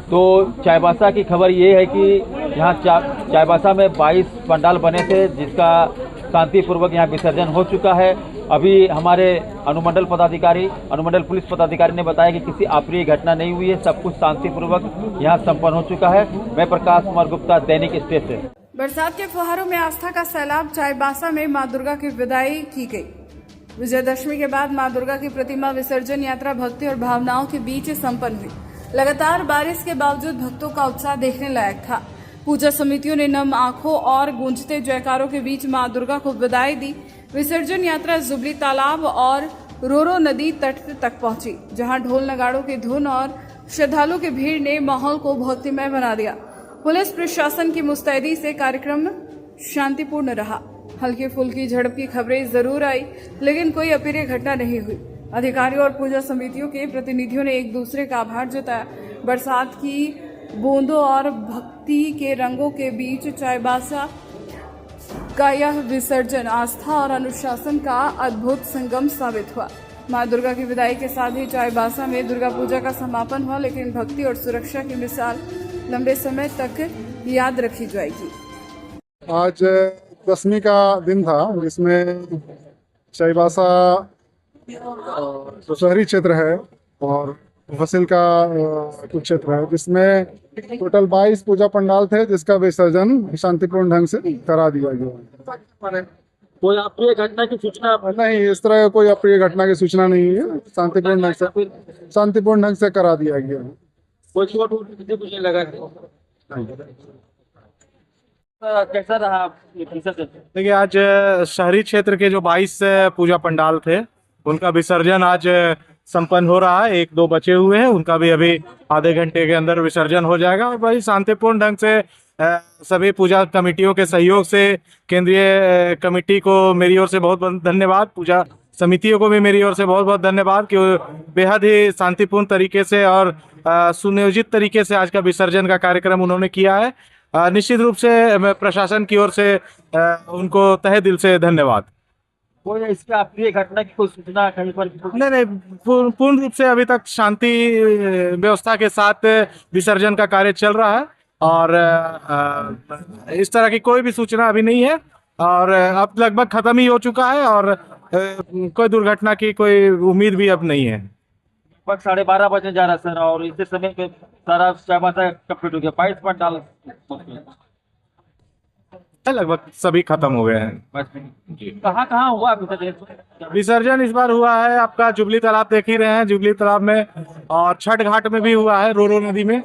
तो चाईबासा की खबर ये है कि यहाँ चाईबासा में 22 पंडाल बने थे, जिसका शांतिपूर्वक यहाँ विसर्जन हो चुका है। अभी हमारे अनुमंडल पुलिस पदाधिकारी ने बताया कि किसी अप्रिय घटना नहीं हुई है, सब कुछ शांतिपूर्वक यहाँ संपन्न हो चुका है। मैं प्रकाश कुमार गुप्ता, दैनिक स्टेट से। बरसात के फुहारों में आस्था का सैलाब। चाईबासा में मां दुर्गा की विदाई की गई। विजयदशमी के बाद मां दुर्गा की प्रतिमा विसर्जन यात्रा भक्ति और भावनाओं के बीच संपन्न हुई। लगातार बारिश के बावजूद भक्तों का उत्साह देखने लायक था। पूजा समितियों ने नम आंखों और गूंजते जयकारों के बीच मां दुर्गा को विदाई दी। विसर्जन यात्रा जुबली तालाब और रोरो नदी तट तक पहुंची, जहां ढोल नगाड़ों की धुन और श्रद्धालुओं की भीड़ ने माहौल को भक्तिमय बना दिया। पुलिस प्रशासन की मुस्तैदी से कार्यक्रम शांतिपूर्ण रहा। हल्की फुल्की झड़प की खबरें जरूर आई, लेकिन कोई अप्रिय घटना नहीं हुई। अधिकारियों और पूजा समितियों के प्रतिनिधियों ने एक दूसरे का आभार जताया। बरसात की बूंदों और भक्ति के रंगों के बीच चाईबासा का यह विसर्जन आस्था और अनुशासन का अद्भुत संगम साबित हुआ। मां दुर्गा की विदाई के साथ ही चाईबासा में दुर्गा पूजा का समापन हुआ, लेकिन भक्ति और सुरक्षा की मिसाल लंबे समय तक याद रखी जाएगी। आज दशमी का दिन था, जिसमें चाईबासा जो शहरी क्षेत्र है और फसिल का कुछ क्षेत्र है, जिसमें टोटल 22 पूजा पंडाल थे, जिसका विसर्जन शांतिपूर्ण ढंग से करा दिया गया। कोई अप्रिय घटना की सूचना नहीं, इस तरह कोई अप्रिय घटना की सूचना नहीं है। शांतिपूर्ण ढंग से करा दिया गया। कोई चोट कुछ नहीं लगा? कैसा रहा? देखिए, आज शहरी क्षेत्र के जो 22 पूजा पंडाल थे, उनका विसर्जन आज संपन्न हो रहा है। 1-2 बचे हुए हैं, उनका भी अभी आधे घंटे के अंदर विसर्जन हो जाएगा। और बड़ी शांतिपूर्ण ढंग से सभी पूजा कमेटियों के सहयोग से केंद्रीय कमेटी को मेरी ओर से बहुत बहुत धन्यवाद। पूजा समितियों को भी मेरी ओर से बहुत बहुत धन्यवाद कि बेहद ही शांतिपूर्ण तरीके से और सुनियोजित तरीके से आज का विसर्जन का कार्यक्रम उन्होंने किया है। निश्चित रूप से मैं प्रशासन की ओर से उनको तहे दिल से धन्यवाद। कोई इसके अप्रिय घटना की कोई सूचना कहीं पर? नहीं, पूर्ण रूप से अभी तक शांति व्यवस्था के साथ विसर्जन का कार्य चल रहा है और इस तरह की कोई भी सूचना अभी नहीं है और अब लगभग खत्म ही हो चुका है और कोई दुर्घटना की कोई उम्मीद भी अब नहीं है। लगभग 12:30 बजे जा रहा है सर, और इस समय पे सारा चाईबासा कंप्लीट हो गया। 22 पंडाल लगभग सभी खत्म हो गए हैं। कहाँ हुआ विसर्जन? इस बार हुआ है आपका जुबली तालाब, देख ही रहे हैं, जुबली तालाब में, और छठ घाट में भी हुआ है, रोरो नदी में।